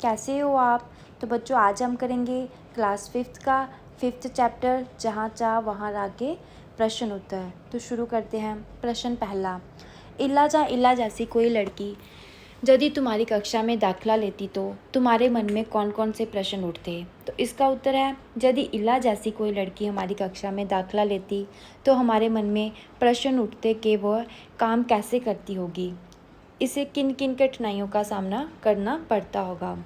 कैसे हो आप। तो बच्चों आज हम करेंगे क्लास 5th का 5th चैप्टर जहाँ चाह वहाँ रागे प्रश्न उत्तर। तो शुरू करते हैं। प्रश्न पहला, इला जा इला जैसी कोई लड़की यदि तुम्हारी कक्षा में दाखिला लेती तो तुम्हारे मन में कौन कौन से प्रश्न उठते। तो इसका उत्तर है, यदि इला जैसी कोई लड़की हमारी कक्षा में दाखिला लेती तो हमारे मन में प्रश्न उठते कि वह काम कैसे करती होगी, इसे किन किन कठिनाइयों का सामना करना पड़ता होगा।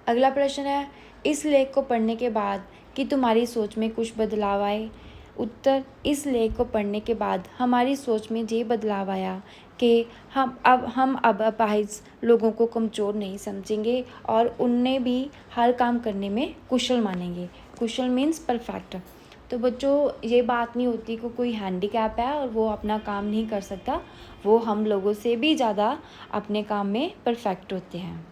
अगला प्रश्न है, इस लेख को पढ़ने के बाद कि तुम्हारी सोच में कुछ बदलाव आए। उत्तर, इस लेख को पढ़ने के बाद हमारी सोच में ये बदलाव आया कि हम अब अपाहिज लोगों को कमज़ोर नहीं समझेंगे और उन्हें भी हर काम करने में कुशल मानेंगे। कुशल मीन्स परफेक्ट। तो बच्चों ये बात नहीं होती कि कोई हैंडीकैप है और वो अपना काम नहीं कर सकता, वो हम लोगों से भी ज़्यादा अपने काम में परफेक्ट होते हैं।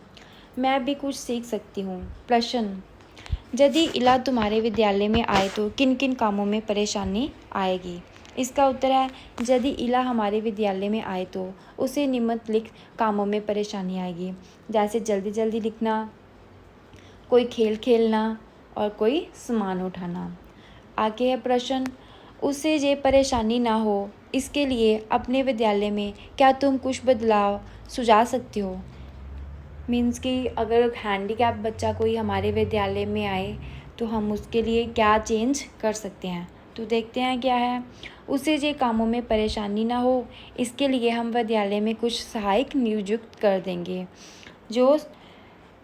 मैं भी कुछ सीख सकती हूँ। प्रश्न, यदि इला तुम्हारे विद्यालय में आए तो किन किन कामों में परेशानी आएगी। इसका उत्तर है, यदि इला हमारे विद्यालय में आए तो उसे निम्नलिखित कामों में परेशानी आएगी, जैसे जल्दी जल्दी लिखना, कोई खेल खेलना और कोई सामान उठाना। आगे है प्रश्न, उसे ये परेशानी ना हो इसके लिए अपने विद्यालय में क्या तुम कुछ बदलाव सुझा सकते हो। मीन्स कि अगर हैंडीकैप बच्चा कोई हमारे विद्यालय में आए तो हम उसके लिए क्या चेंज कर सकते हैं। तो देखते हैं क्या है। उसे ये कामों में परेशानी ना हो इसके लिए हम विद्यालय में कुछ सहायक नियुक्त कर देंगे जो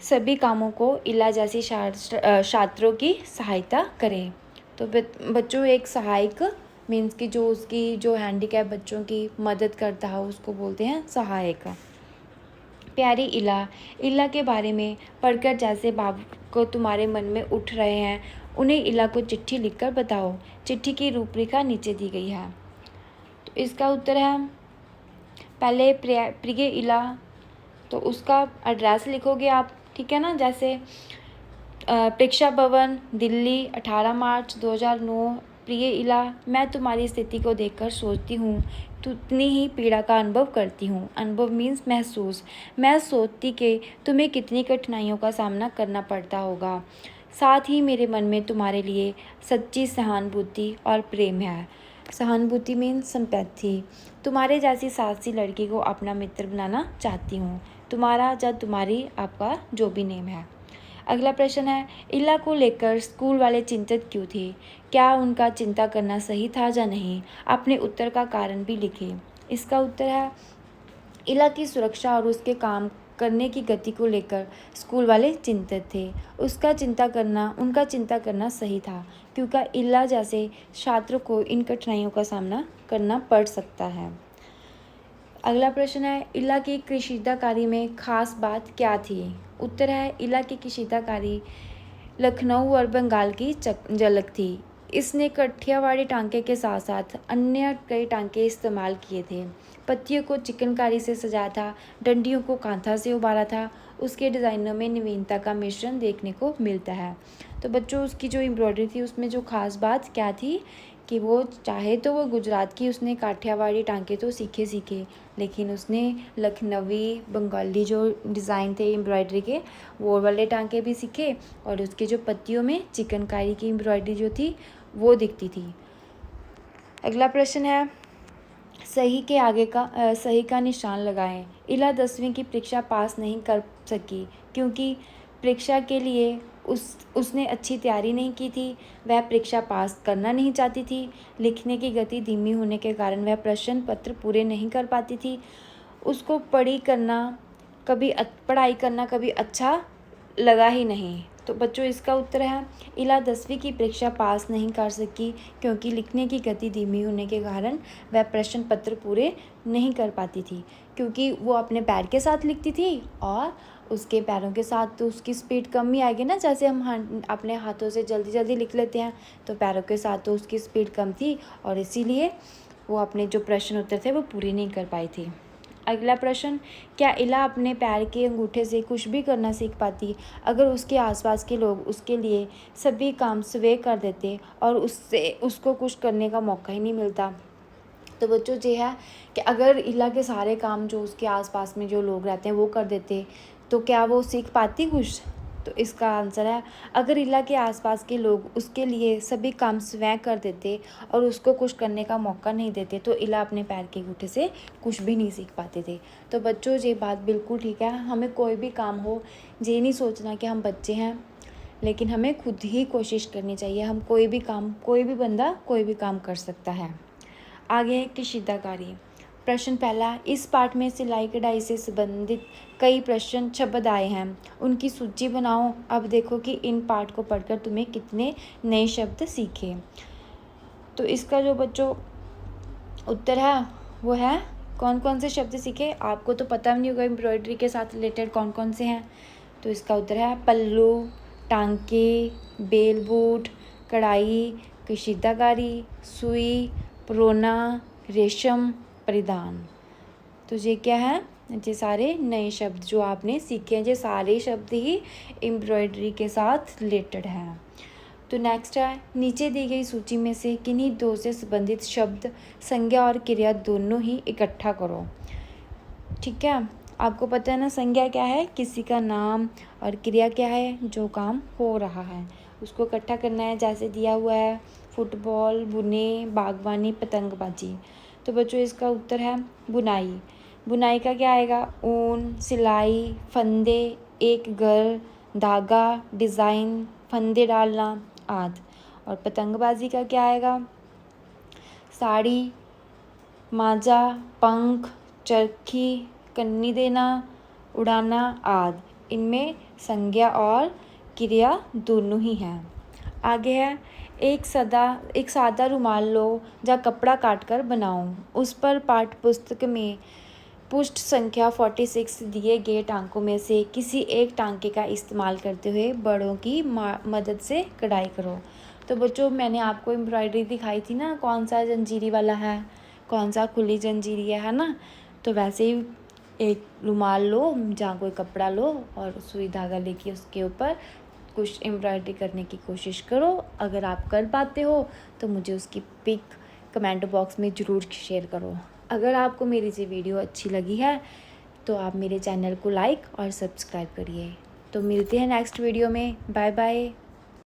सभी कामों को इला जैसी छात्रों की सहायता करें। तो बच्चों एक सहायक मीन्स कि जो उसकी जो हैंडीकैप बच्चों की मदद करता है उसको बोलते हैं सहायक। प्यारी इला, इला के बारे में पढ़कर जैसे भाव को तुम्हारे मन में उठ रहे हैं उन्हें इला को चिट्ठी लिखकर बताओ। चिट्ठी की रूपरेखा नीचे दी गई है। तो इसका उत्तर है, पहले प्रिय इला, तो उसका एड्रेस लिखोगे आप, ठीक है ना। जैसे प्रेक्षा भवन दिल्ली 18 मार्च 2009। प्रिय इला, मैं तुम्हारी स्थिति को देखकर सोचती हूँ तो उतनी ही पीड़ा का अनुभव करती हूँ। अनुभव मीन्स महसूस। मैं सोचती कि तुम्हें कितनी कठिनाइयों का सामना करना पड़ता होगा। साथ ही मेरे मन में तुम्हारे लिए सच्ची सहानुभूति और प्रेम है। सहानुभूति मीन्स सिंपैथी। तुम्हारे जैसी साहसी लड़की को अपना मित्र बनाना चाहती हूँ। तुम्हारा या तुम्हारी, आपका जो भी नेम है। अगला प्रश्न है, इला को लेकर स्कूल वाले चिंतित क्यों थे। क्या उनका चिंता करना सही था या नहीं। अपने उत्तर का कारण भी लिखें। इसका उत्तर है, इला की सुरक्षा और उसके काम करने की गति को लेकर स्कूल वाले चिंतित थे। उनका चिंता करना सही था क्योंकि इला जैसे छात्र को इन कठिनाइयों का सामना करना पड़ सकता है। अगला प्रश्न है, इला की कशीदाकारी में खास बात क्या थी। उत्तर है, इला की कशीदाकारी लखनऊ और बंगाल की झलक थी। इसने कठियावाड़ी टांके के साथ साथ अन्य कई टांके इस्तेमाल किए थे। पत्तियों को चिकनकारी से सजाया था, डंडियों को कांथा से उबारा था। उसके डिज़ाइनों में नवीनता का मिश्रण देखने को मिलता है। तो बच्चों उसकी जो एम्ब्रॉयडरी थी उसमें जो खास बात क्या थी कि वो चाहे तो वो गुजरात की उसने काठियावाड़ी टांके तो सीखे लेकिन उसने लखनवी बंगाली जो डिज़ाइन थे एम्ब्रॉयडरी के वो वाले टांके भी सीखे और उसके जो पत्तियों में चिकनकारी की एम्ब्रॉयडरी जो थी वो दिखती थी। अगला प्रश्न है, सही के आगे का सही का निशान लगाएं। इला 10वीं की परीक्षा पास नहीं कर सकी क्योंकि परीक्षा के लिए उसने अच्छी तैयारी नहीं की थी। वह परीक्षा पास करना नहीं चाहती थी। लिखने की गति धीमी होने के कारण वह प्रश्न पत्र पूरे नहीं कर पाती थी। उसको पढ़ाई करना कभी अच्छा लगा ही नहीं। तो बच्चों इसका उत्तर है, इला 10वीं की परीक्षा पास नहीं कर सकी क्योंकि लिखने की गति धीमी होने के कारण वह प्रश्न पत्र पूरे नहीं कर पाती थी। क्योंकि वो अपने पैर के साथ लिखती थी और उसके पैरों के साथ तो उसकी स्पीड कम ही आएगी ना। जैसे हम अपने हाथों से जल्दी जल्दी लिख लेते हैं तो पैरों के साथ तो उसकी स्पीड कम थी और इसीलिए वो अपने जो प्रश्न उत्तर थे वो पूरे नहीं कर पाई थी। अगला प्रश्न, क्या इला अपने पैर के अंगूठे से कुछ भी करना सीख पाती अगर उसके आसपास के लोग उसके लिए सभी काम स्वयं कर देते और उसको कुछ करने का मौका ही नहीं मिलता। तो बच्चों ये है कि अगर इला के सारे काम जो उसके आसपास में जो लोग रहते हैं वो कर देते तो क्या वो सीख पाती कुछ? तो इसका आंसर है, अगर इला के आसपास के लोग उसके लिए सभी काम स्वयं कर देते और उसको कुछ करने का मौका नहीं देते तो इला अपने पैर के अंगूठे से कुछ भी नहीं सीख पाते थे। तो बच्चों ये बात बिल्कुल ठीक है, हमें कोई भी काम हो ये नहीं सोचना कि हम बच्चे हैं, लेकिन हमें खुद ही कोशिश करनी चाहिए। हम कोई भी काम, कोई भी बंदा कोई भी काम कर सकता है। आगे है कशीदाकारी। प्रश्न पहला, इस पाठ में सिलाई कढ़ाई से संबंधित कई प्रश्न शब्द आए हैं, उनकी सूची बनाओ। अब देखो कि इन पाठ को पढ़कर तुम्हें कितने नए शब्द सीखे। तो इसका जो बच्चों उत्तर है वो है, कौन कौन से शब्द सीखे? आपको तो पता भी नहीं होगा एम्ब्रॉयडरी के साथ रिलेटेड कौन कौन से हैं। तो इसका उत्तर है पल्लू, टांके, बेल बूट, कढ़ाई, कशीदाकारी, सुई, परोना, रेशम, परिधान। तो ये क्या है? ये सारे नए शब्द जो आपने सीखे हैं, ये सारे शब्द ही एम्ब्रॉयडरी के साथ रिलेटेड हैं। तो नेक्स्ट है, नीचे दी गई सूची में से किन्हीं दो से संबंधित शब्द, संज्ञा और क्रिया दोनों ही इकट्ठा करो। ठीक है, आपको पता है ना संज्ञा क्या है? किसी का नाम, और क्रिया क्या है? जो काम हो रहा है उसको इकट्ठा करना है। जैसे दिया हुआ है फुटबॉल, बुने, बागवानी, पतंगबाजी। तो बच्चों इसका उत्तर है बुनाई। बुनाई का क्या आएगा? ऊन, सिलाई, फंदे, एक घर, धागा, डिज़ाइन, फंदे डालना आदि। और पतंगबाजी का क्या आएगा? साड़ी, माजा, पंख, चरखी, कन्नी देना, उड़ाना आदि। इनमें संज्ञा और क्रिया दोनों ही हैं। आगे है, एक सादा रुमाल लो या कपड़ा काटकर बनाओ, उस पर पाठ्य पुस्तक में पृष्ठ संख्या 46 दिए गए टांकों में से किसी एक टांके का इस्तेमाल करते हुए बड़ों की मदद से कढ़ाई करो। तो बच्चों मैंने आपको एम्ब्रॉयडरी दिखाई थी ना, कौन सा जंजीरी वाला है, कौन सा खुली जंजीरी है ना। तो वैसे ही एक रुमाल लो, जहाँ कोई कपड़ा लो और सुई धागा लेके उसके ऊपर कुछ एम्ब्रॉयडरी करने की कोशिश करो। अगर आप कर पाते हो तो मुझे उसकी पिक कमेंट बॉक्स में ज़रूर शेयर करो। अगर आपको मेरी ये वीडियो अच्छी लगी है तो आप मेरे चैनल को लाइक और सब्सक्राइब करिए। तो मिलते हैं नेक्स्ट वीडियो में। Bye bye.